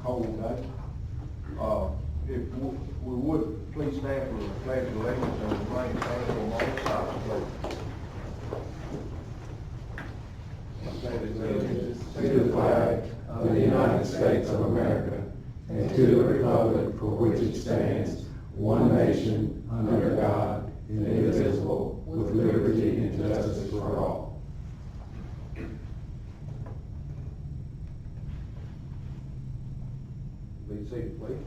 cold day. If we would, please stand for the pledge of allegiance and remain standing for a moment of silence, please. Allegiance to the flag of the United States of America and to the republic for which it stands, one nation, under God, indivisible, with liberty and justice for all. Be seated, please.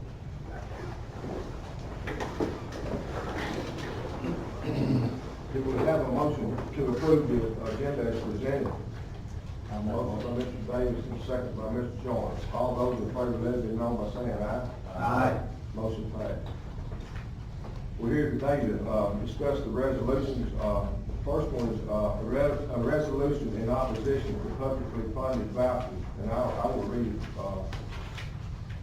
Do we have a motion to approve the agenda as presented? Motion by Mr. Davis and second by Mr. Jones. All those in favor, let it be known by saying aye. Aye. Motion passed. We're here today to discuss the resolutions. The first one is a resolution in opposition to publicly funded vouchers, and I will read it.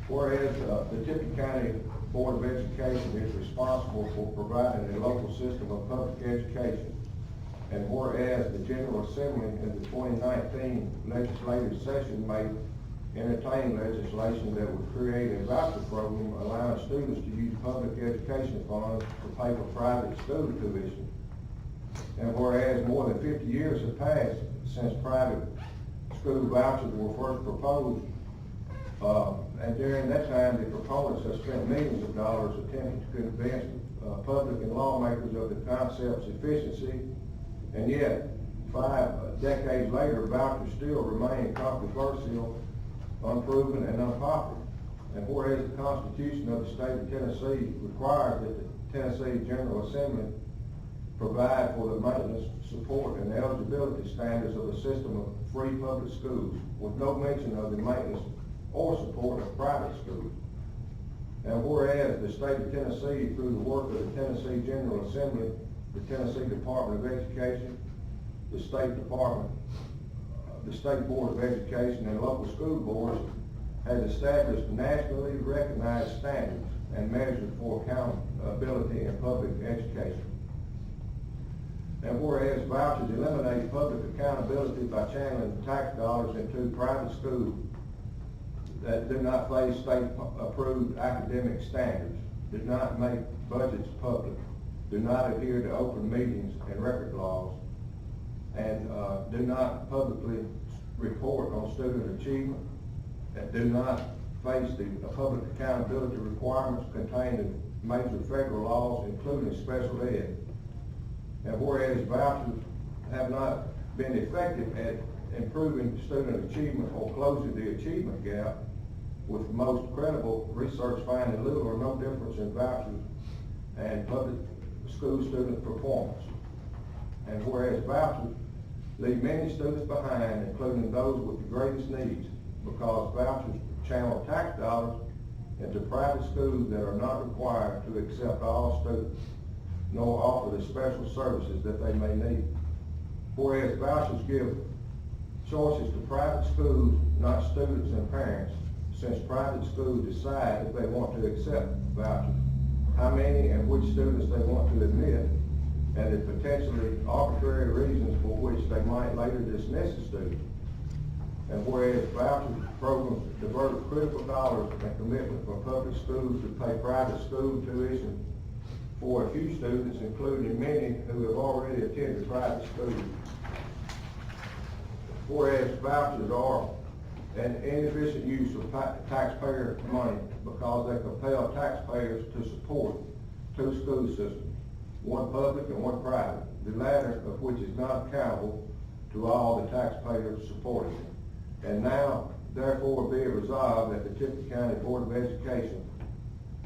Whereas the Tippecanoe County Board of Education is responsible for providing a local system of public education, and whereas the General Assembly in the 2019 legislative session may entertain legislation that would create a voucher program allowing students to use public education funds to pay for private school tuition. And whereas more than 50 years have passed since private school vouchers were first proposed, and during that time, the proponents have spent millions of dollars attempting to convince public and lawmakers of the concept's efficiency, and yet 5 decades later, vouchers still remain controversial, unproven, and unpopular. And whereas the Constitution of the state of Tennessee requires that the Tennessee General Assembly provide for the maintenance, support, and eligibility standards of a system of free public schools, with no mention of the maintenance or support of private schools. And whereas the state of Tennessee, through the work of the Tennessee General Assembly, the Tennessee Department of Education, the State Department, the State Board of Education, and local school boards, has established nationally recognized standards and measures for accountability in public education. And whereas vouchers eliminate public accountability by channeling tax dollars into private schools that do not face state-approved academic standards, do not make budgets public, do not adhere to open meetings and record laws, and do not publicly report on student achievement, that do not face the public accountability requirements contained in major federal laws, including special ed. And whereas vouchers have not been effective at improving student achievement or closing the achievement gap, with most credible research finding little or no difference in vouchers and public school student performance. And whereas vouchers leave many students behind, including those with the greatest needs, because vouchers channel tax dollars into private schools that are not required to accept all students, nor offer the special services that they may need. Whereas vouchers give choices to private schools, not students and parents, since private schools decide if they want to accept vouchers, how many and which students they want to admit, and the potentially arbitrary reasons for which they might later dismiss a student. And whereas voucher programs divert critical dollars and commitment from public schools to pay private school tuition for a few students, including many who have already attended private schools. Whereas vouchers are an inefficient use of taxpayer money because they compel taxpayers to support 2 school systems, one public and one private, the latter of which is not accountable to all the taxpayers supporting it. And now, therefore, be it resolved that the Tippecanoe County Board of Education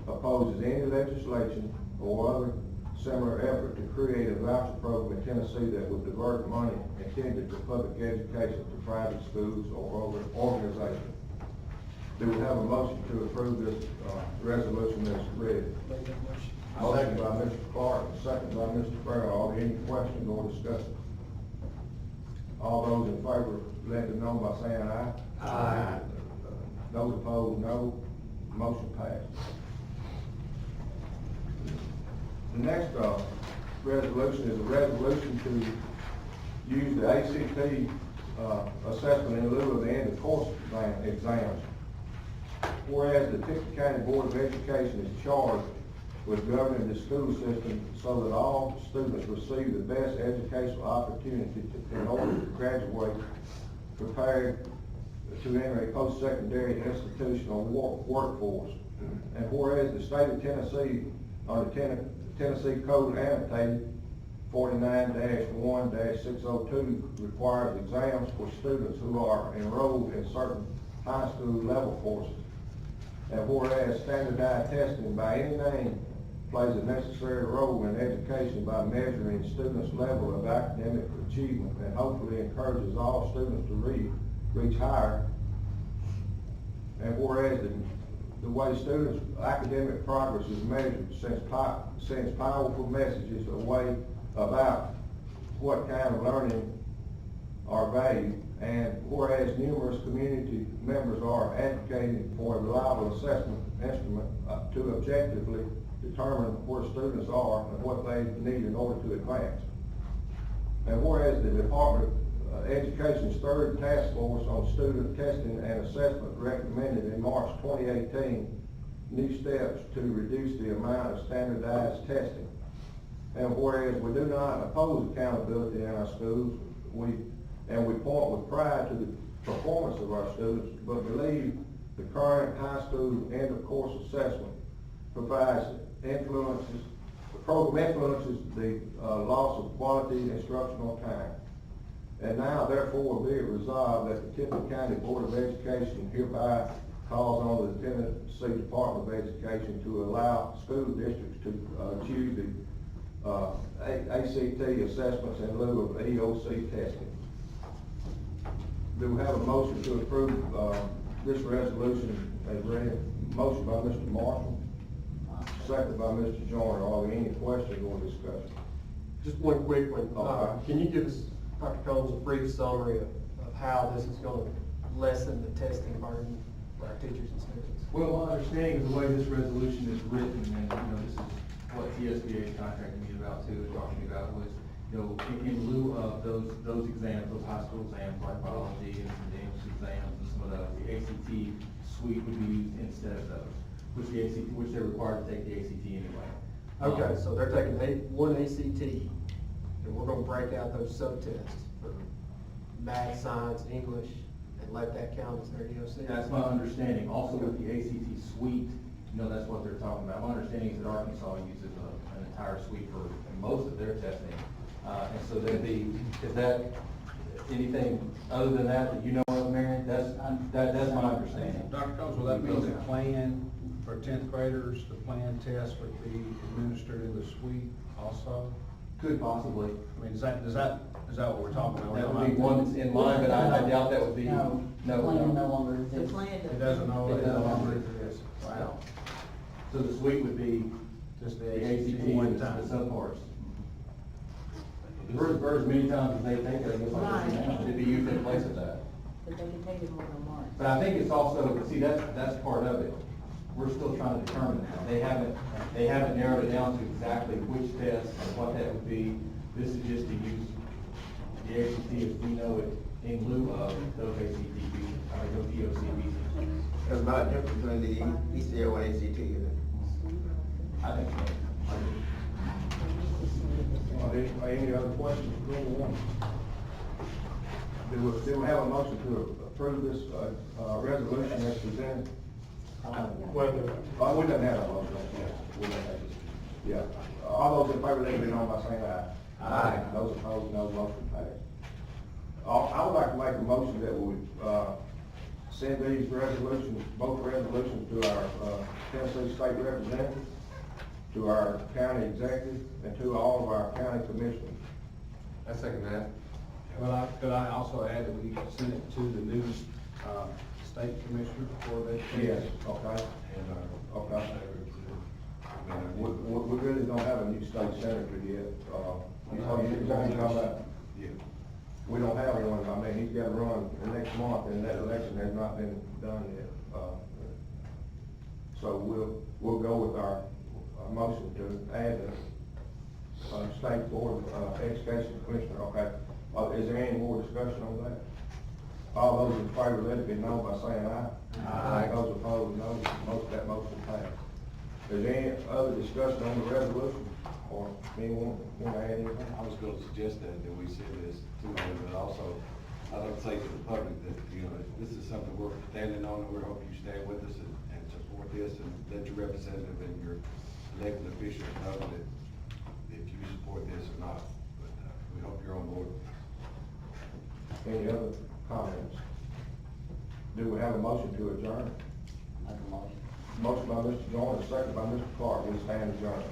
opposes any legislation or other similar effort to create a voucher program in Tennessee that would divert money intended for public education to private schools or organizations. Do we have a motion to approve this resolution as read? Motion by Mr. Clark, second by Mr. Farrell. Are there any questions or discussion? All those in favor, let it know by saying aye. Aye. Those opposed, no. Motion passed. The next resolution is a resolution to use the ACT assessment in lieu of the end of course exams. Whereas the Tippecanoe County Board of Education is charged with governing the school system so that all students receive the best educational opportunity in order to graduate prepared to enter a post-secondary institutional workforce. And whereas the state of Tennessee, under Tennessee Code Annotated 49-1-602, requires exams for students who are enrolled in certain high school level courses. And whereas standardized testing by any name plays a necessary role in education by measuring students' level of academic achievement and hopefully encourages all students to reach higher. And whereas the way students' academic progress is measured sends powerful messages away about what kind of learning are valued. And whereas numerous community members are advocating for a reliable assessment instrument to objectively determine where students are and what they need in order to advance. And whereas the Department of Education's third task force on student testing and assessment recommended in March 2018 new steps to reduce the amount of standardized testing. And whereas we do not oppose accountability in our schools, we point with pride to the performance of our students, but believe the current high school end of course assessment provides the program influences the loss of quality instructional time. And now therefore be it resolved that the Tippecanoe County Board of Education hereby calls on the Tennessee Department of Education to allow school districts to choose the ACT assessments in lieu of EOC testing. Do we have a motion to approve this resolution as read? Motion by Mr. Marshall, second by Mr. Joyner. Are there any questions or discussion? Just one quick one. Okay. Can you give us, Dr. Combs, a brief summary of how this is going to lessen the testing burden for our teachers and students? Well, my understanding of the way this resolution is written, and this is what TSBA is contracting me about too, and talking about was, in lieu of those exams, those high school exams like biology and some English exams and some of those, the ACT suite would be used instead of those, which they're required to take the ACT anyway. Okay, so they're taking one ACT, and we're going to break out those subtests for math, science, English, and let that count as their EOC. That's my understanding. Also with the ACT suite, that's what they're talking about. My understanding is that Arkansas uses an entire suite for most of their testing. And so there'd be, is that anything other than that you know of, Marion? That's my understanding. Dr. Combs, will that mean the plan for 10th graders, the plan test would be administered in the suite also? Could possibly. I mean, is that what we're talking about? That would be one that's in line, but I doubt that would be. No, the plan no longer exists. It doesn't know, it no longer exists. Wow. So the suite would be Just the ACT one and the time. subparts. For as many times as they take it, I guess like Right. it'd be used in place of that. But they can take it more than once. But I think it's also, see, that's part of it. We're still trying to determine that. They haven't narrowed it down to exactly which test and what that would be. This is just to use the ACT as we know it in lieu of those ACT pieces, or those EOC pieces. There's not a difference between the ECO and ACT, is it? I think so. Are there any other questions for anyone? Do we have a motion to approve this resolution as presented? Whether, We don't have a motion yet. We don't have it. Yeah. All those in favor, let it be known by saying aye. Aye. Those opposed, no. Motion passed. I would like to make a motion that we send these resolutions, both resolutions, to our Tennessee State Representative, to our county executive, and to all of our county commissioners. I second that. Could I also add that we send it to the new state commissioner for education? Yes, okay. Okay. We really don't have a new state senator yet. You're talking about? Yeah. We don't have one. I mean, he's got to run the next month, and that election has not been done yet. So we'll go with our motion to add the State Board of Education Commissioner. Okay. Is there any more discussion on that? All those in favor, let it be known by saying aye. Aye. Those opposed, no. Is there any other discussion on the resolution, or anyone want to add anything? I was gonna suggest that we send this to them, but also, I'd like to say to the public that, you know, this is something we're standing on, and we hope you stand with us and support this, and let your representative and your elected officials know that if you support this or not, but, we hope you're on board. Any other comments? Do we have a motion to adjourn? Make a motion. Motion by Mr. Jones, second by Mr. Clark, we stand adjourned.